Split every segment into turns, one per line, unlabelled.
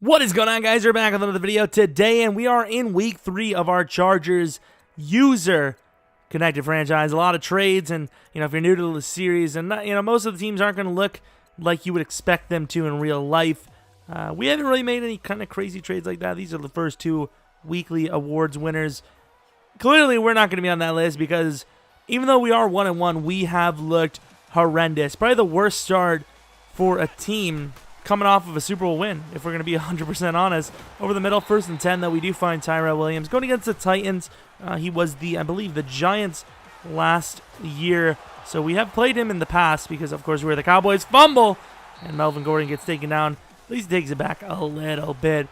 What is going on, guys? We're back with another video today, and we are in week 3 of our Chargers user connected franchise. A lot of trades, and if you're new to the series, and most of the teams aren't going to look like you would expect them to in real life. We haven't really made any kind of crazy trades like that. These are the first 2 weekly awards winners. Clearly, we're not going to be on that list because even though we are 1-1, we have looked horrendous. Probably the worst start for a team coming off of a Super Bowl win, if we're going to be 100% honest. Over the middle, 1st and 10, though, we do find Tyrell Williams. Going against the Titans, he was I believe, the Giants last year. So we have played him in the past because, of course, we're the Cowboys. Fumble, and Melvin Gordon gets taken down. At least takes it back a little bit.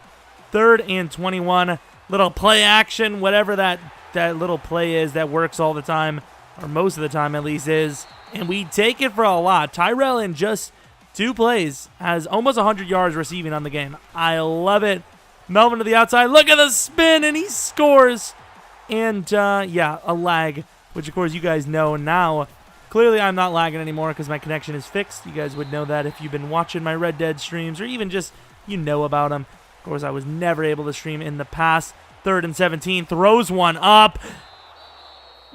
3rd and 21, little play action, whatever that little play is that works all the time, or most of the time at least is. And we take it for a lot. Tyrell in just 2 plays has almost 100 yards receiving on the game. I love it. Melvin to the outside. Look at the spin, and he scores. And, yeah, a lag, which, of course, you guys know now. Clearly, I'm not lagging anymore because my connection is fixed. You guys would know that if you've been watching my Red Dead streams or even just about them. Of course, I was never able to stream in the past. 3rd and 17. Throws one up.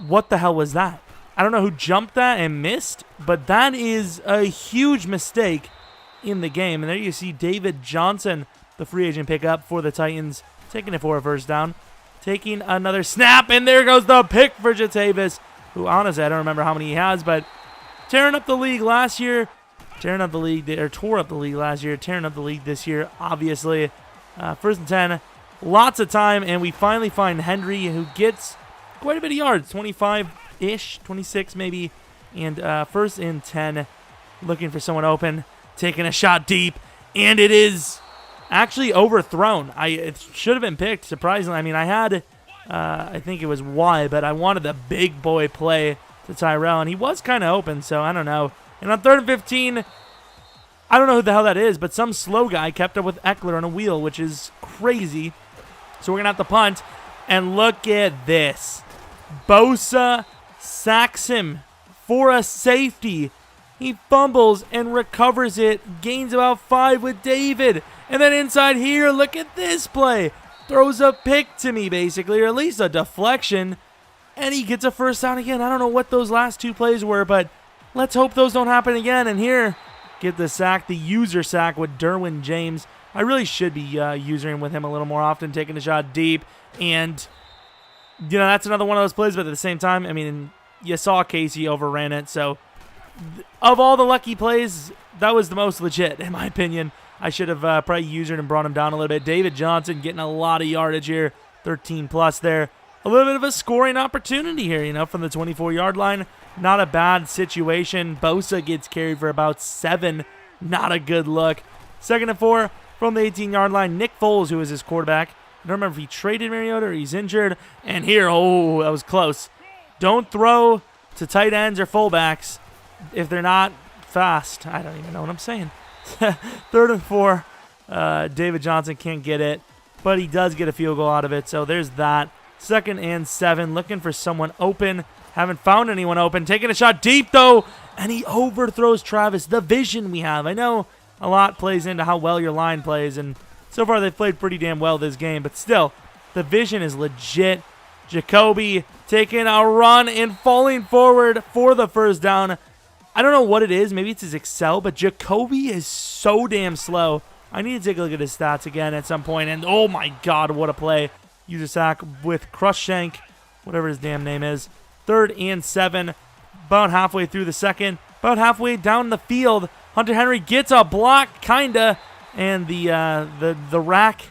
What the hell was that? I don't know who jumped that and missed, but that is a huge mistake in the game. And there you see David Johnson, the free agent pickup for the Titans, taking it for a 1st down. Taking another snap, and there goes the pick for Jatavis, who honestly I don't remember how many he has, but tearing up the league last year, tore up the league last year, tearing up the league this year, obviously. 1st and 10, lots of time, and we finally find Henry, who gets quite a bit of yards, 25-ish, 26 maybe, and 1st and 10, looking for someone open, taking a shot deep, and it is actually overthrown. It should have been picked, surprisingly. I mean, I had, I think it was Y, but I wanted the big boy play to Tyrell, and he was kind of open, so I don't know. And on 3rd and 15, I don't know who the hell that is, but some slow guy kept up with Eckler on a wheel, which is crazy. So we're going to have to punt, and look at this. Bosa sacks him for a safety. He fumbles and recovers it, gains about 5 with David. And then inside here, look at this play. Throws a pick to me, basically, or at least a deflection. And he gets a 1st down again. I don't know what those last 2 plays were, but let's hope those don't happen again. And here, get the sack, the user sack with Derwin James. I really should be usering with him a little more often, taking a shot deep. And, that's another one of those plays, but at the same time, I mean, you saw Casey overran it. So, of all the lucky plays, that was the most legit, in my opinion. I should have probably used it and brought him down a little bit. David Johnson getting a lot of yardage here, 13+ there. A little bit of a scoring opportunity here, from the 24-yard line. Not a bad situation. Bosa gets carried for about 7. Not a good look. 2nd and 4 from the 18-yard line. Nick Foles, who is his quarterback. I don't remember if he traded Mariota or he's injured. And here, that was close. Don't throw to tight ends or fullbacks if they're not fast. I don't even know what I'm saying. 3rd and 4. David Johnson can't get it, but he does get a field goal out of it. So there's that. 2nd and 7. Looking for someone open. Haven't found anyone open. Taking a shot deep, though, and he overthrows Travis. The vision we have. I know a lot plays into how well your line plays, and so far they've played pretty damn well this game, but still, the vision is legit. Jacoby taking a run and falling forward for the 1st down. I don't know what it is. Maybe it's his Excel, but Jacoby is so damn slow. I need to take a look at his stats again at some point, and oh my god, what a play. User sack with Crushank, whatever his damn name is. 3rd and 7, about halfway through the 2nd, about halfway down the field. Hunter Henry gets a block, kinda, and the rack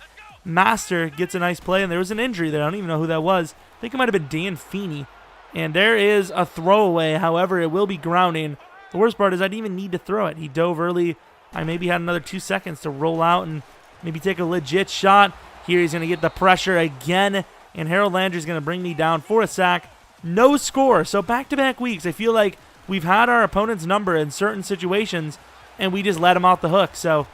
master gets a nice play, and there was an injury there. I don't even know who that was. I think it might have been Dan Feeney. And there is a throwaway. However, it will be grounding. The worst part is I didn't even need to throw it. He dove early. I maybe had another 2 seconds to roll out and maybe take a legit shot. Here he's going to get the pressure again, and Harold Landry's going to bring me down for a sack. No score. So back-to-back weeks, I feel like we've had our opponent's number in certain situations, and we just let him off the hook. So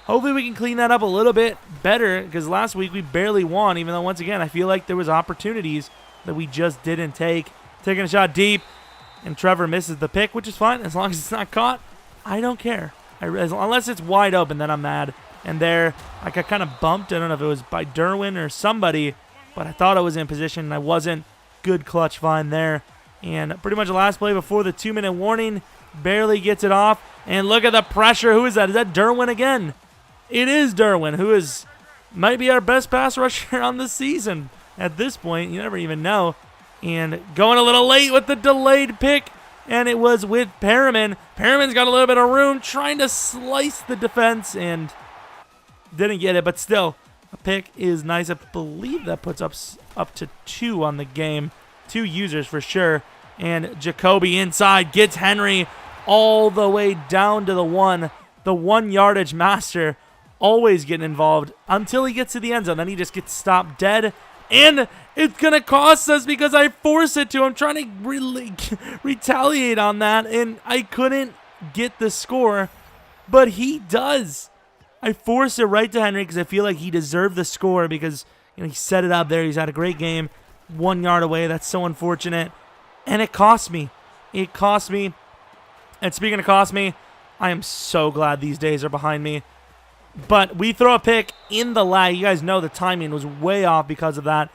hopefully we can clean that up a little bit better, because last week we barely won, even though, once again, I feel like there was opportunities that we just didn't take. Taking a shot deep, and Trevor misses the pick, which is fine. As long as it's not caught, I don't care. Unless it's wide open, then I'm mad. And there, I got kind of bumped. I don't know if it was by Derwin or somebody, but I thought I was in position and I wasn't. Good clutch find there. And pretty much the last play before the 2-minute warning. Barely gets it off. And look at the pressure. Who is that? Is that Derwin again? It is Derwin, who might be our best pass rusher on the season at this point. You never even know. And going a little late with the delayed pick. And it was with Perriman. Perriman's got a little bit of room, trying to slice the defense and didn't get it. But still, a pick is nice. I believe that puts up to 2 on the game. 2 users for sure. And Jacoby inside gets Henry all the way down to the 1. The 1 yardage master always getting involved until he gets to the end zone. Then he just gets stopped dead. And it's going to cost us because I force it to him. Trying to really retaliate on that. And I couldn't get the score. But he does. I force it right to Henry because I feel like he deserved the score because he set it up there. He's had a great game. 1 yard away. That's so unfortunate. And it cost me. It cost me. And speaking of cost me, I am so glad these days are behind me. But we throw a pick in the lag. You guys know the timing was way off because of that.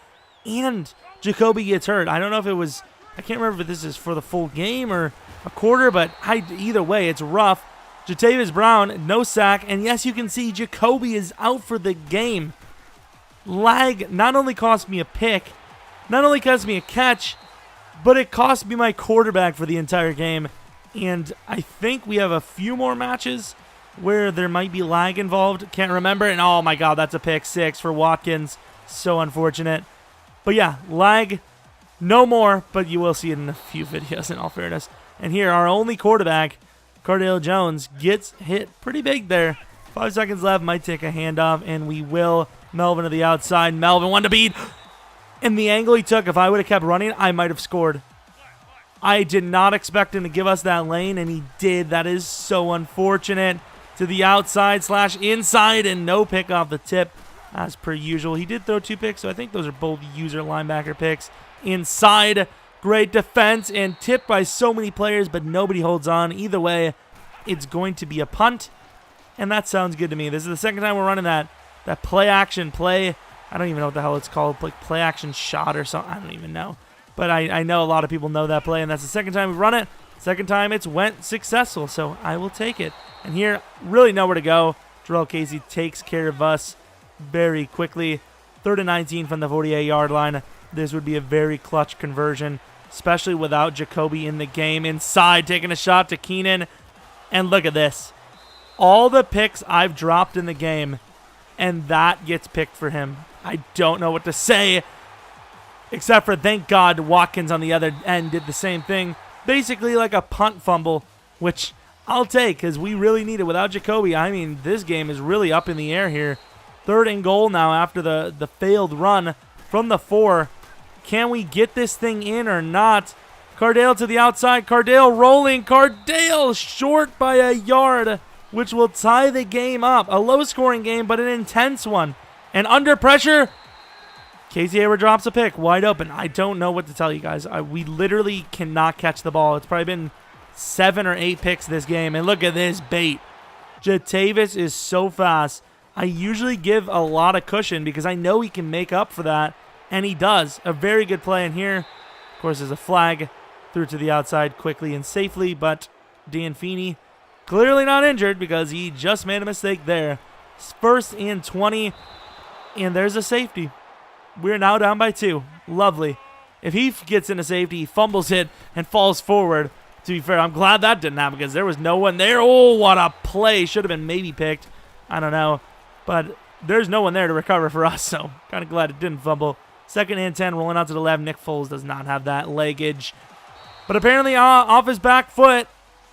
And Jacoby gets hurt. I don't know if it was, I can't remember if this is for the full game or a quarter, but either way, it's rough. Jatavis Brown, no sack. And yes, you can see Jacoby is out for the game. Lag not only cost me a pick, not only cost me a catch, but it cost me my quarterback for the entire game. And I think we have a few more matches where there might be lag involved. Can't remember. And oh my God, that's a pick 6 for Watkins. So unfortunate. But yeah, lag, no more, but you will see it in a few videos in all fairness. And here, our only quarterback, Cardale Jones, gets hit pretty big there. 5 seconds left, might take a handoff, and we will. Melvin to the outside. Melvin, one to beat. And the angle he took, if I would have kept running, I might have scored. I did not expect him to give us that lane, and he did. That is so unfortunate. To the outside / inside, and no pick off the tip, as per usual. He did throw 2 picks, so I think those are both user linebacker picks. Inside, great defense, and tipped by so many players, but nobody holds on. Either way, it's going to be a punt, and that sounds good to me. This is the second time we're running that play action play. I don't even know what the hell it's called, like play action shot or something. I don't even know. But I know a lot of people know that play, and that's the second time we run it. Second time it's went successful, so I will take it. And here, really nowhere to go. Jarrell Casey takes care of us very quickly. 3rd and 19 from the 48-yard line. This would be a very clutch conversion, especially without Jacoby in the game. Inside, taking a shot to Keenan. And look at this. All the picks I've dropped in the game, and that gets picked for him. I don't know what to say, except for thank God Watkins on the other end did the same thing. Basically like a punt fumble, which I'll take because we really need it without Jacoby. I mean, this game is really up in the air here. 3rd and goal now after the failed run from the 4. Can we get this thing in or not? Cardale to the outside. Cardale rolling. Cardale short by a yard, which will tie the game up. A low-scoring game, but an intense one. And under pressure, Casey Hayward drops a pick, wide open. I don't know what to tell you guys. We literally cannot catch the ball. It's probably been 7 or 8 picks this game. And look at this bait. Jatavis is so fast. I usually give a lot of cushion because I know he can make up for that. And he does. A very good play in here. Of course, there's a flag. Through to the outside quickly and safely. But Dan Feeney clearly not injured because he just made a mistake there. 1st and 20. And there's a safety. We're now down by 2. Lovely. If he gets into safety, he fumbles it and falls forward. To be fair, I'm glad that didn't happen because there was no one there. Oh, what a play. Should have been maybe picked. I don't know. But there's no one there to recover for us, so kind of glad it didn't fumble. 2nd and 10, rolling out to the left. Nick Foles does not have that leggage. But apparently off his back foot,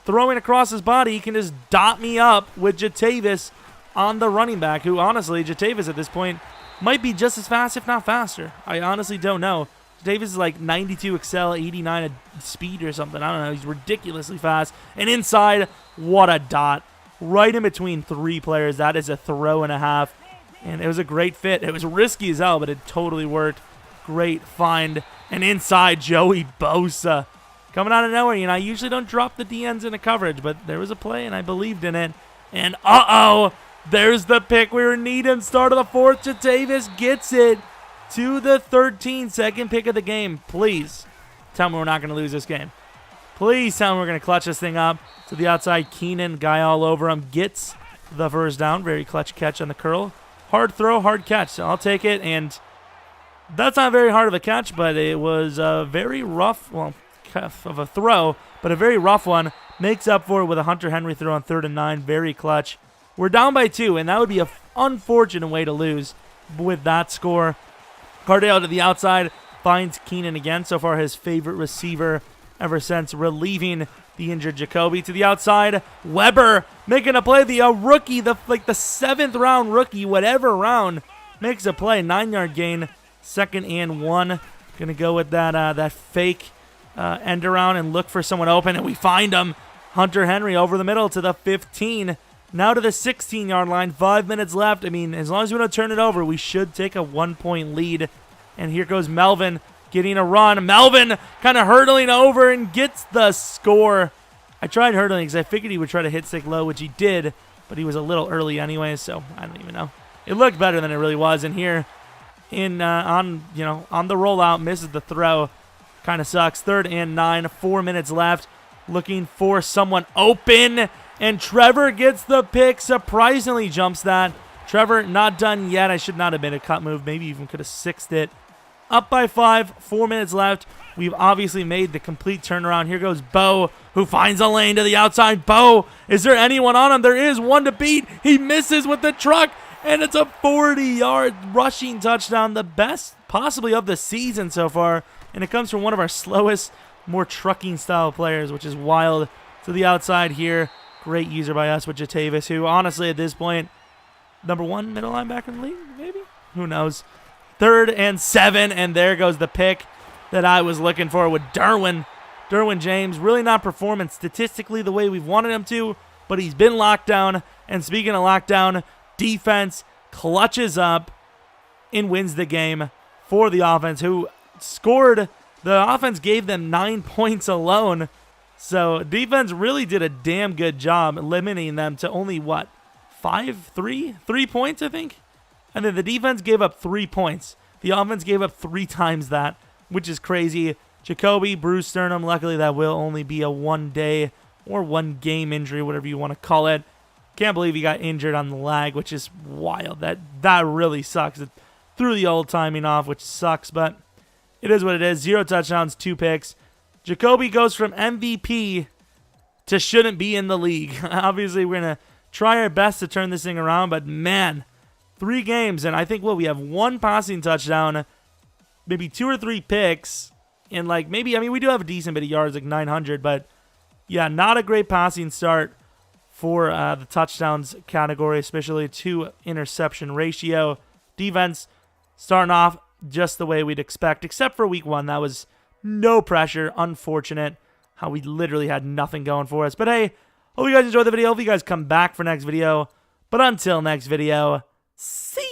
throwing across his body, he can just dot me up with Jatavis on the running back, who honestly, Jatavis at this point might be just as fast, if not faster. I honestly don't know. Davis is like 92 excel, 89 speed or something. I don't know. He's ridiculously fast. And inside, what a dot. Right in between 3 players. That is a throw and a half. And it was a great fit. It was risky as hell, but it totally worked. Great find. And inside, Joey Bosa. Coming out of nowhere. I usually don't drop the DNs into coverage, but there was a play, and I believed in it. And uh-oh, There's the pick we were needing. Start of the fourth. Jatavis gets it to the 13. Second pick of the game. Please tell me we're not going to lose this game. Please tell me we're going to clutch this thing up. To the outside, Keenan, guy all over him, gets the first down. Very clutch catch on the curl. Hard throw, hard catch. So I'll take it, and that's not very hard of a catch, but it was a very rough, well, of a throw, but a very rough one. Makes up for it with a Hunter Henry throw on 3rd and 9. Very clutch. We're down by 2, and that would be an unfortunate way to lose with that score. Cardale to the outside, finds Keenan again. So far his favorite receiver ever since relieving the injured Jacoby. To the outside, Weber making a play. The rookie, the 7th round rookie, whatever round, makes a play. 9-yard gain, 2nd and 1. Gonna go with that fake end around and look for someone open, and we find him. Hunter Henry over the middle to the 15. Now to the 16-yard line. 5 minutes left. I mean, as long as we don't turn it over, we should take a 1-point lead. And here goes Melvin getting a run. Melvin kind of hurdling over and gets the score. I tried hurdling because I figured he would try to hit stick low, which he did, but he was a little early anyway, so I don't even know. It looked better than it really was. And here on the rollout, misses the throw. Kind of sucks. 3rd and 9, 4 minutes left. Looking for someone open, and Trevor gets the pick. Surprisingly jumps that. Trevor not done yet. I should not have been a cut move. Maybe even could have sixed it. Up by 5, 4 minutes left. We've obviously made the complete turnaround. Here goes Bo, who finds a lane to the outside. Bo, is there anyone on him? There is one to beat. He misses with the truck, and it's a 40-yard rushing touchdown. The best possibly of the season so far. And it comes from one of our slowest, more trucking style players, which is wild. To the outside here. Great user by us with Jatavis, who honestly at this point, #1 middle linebacker in the league, maybe? Who knows? 3rd and 7, and there goes the pick that I was looking for with Derwin James. Really not performing statistically the way we've wanted him to, but he's been locked down. And speaking of lockdown, defense clutches up and wins the game for the offense, who scored. The offense gave them 9 points alone. So defense really did a damn good job limiting them to only, what, 3 points, I think? And then the defense gave up 3 points. The offense gave up 3 times that, which is crazy. Jacoby, bruised sternum. Luckily, that will only be a 1-day or 1-game injury, whatever you want to call it. Can't believe he got injured on the lag, which is wild. That really sucks. It threw the old timing off, which sucks, but it is what it is. 0 touchdowns, 2 picks. Jacoby goes from MVP to shouldn't be in the league. Obviously, we're going to try our best to turn this thing around, but man, 3 games, and I think, we have 1 passing touchdown, maybe 2 or 3 picks, and we do have a decent bit of yards, like 900, but yeah, not a great passing start for the touchdowns category, especially to interception ratio. Defense starting off just the way we'd expect, except for week 1. That was no pressure. Unfortunate how we literally had nothing going for us. But hey, hope you guys enjoyed the video. Hope you guys come back for next video. But until next video, see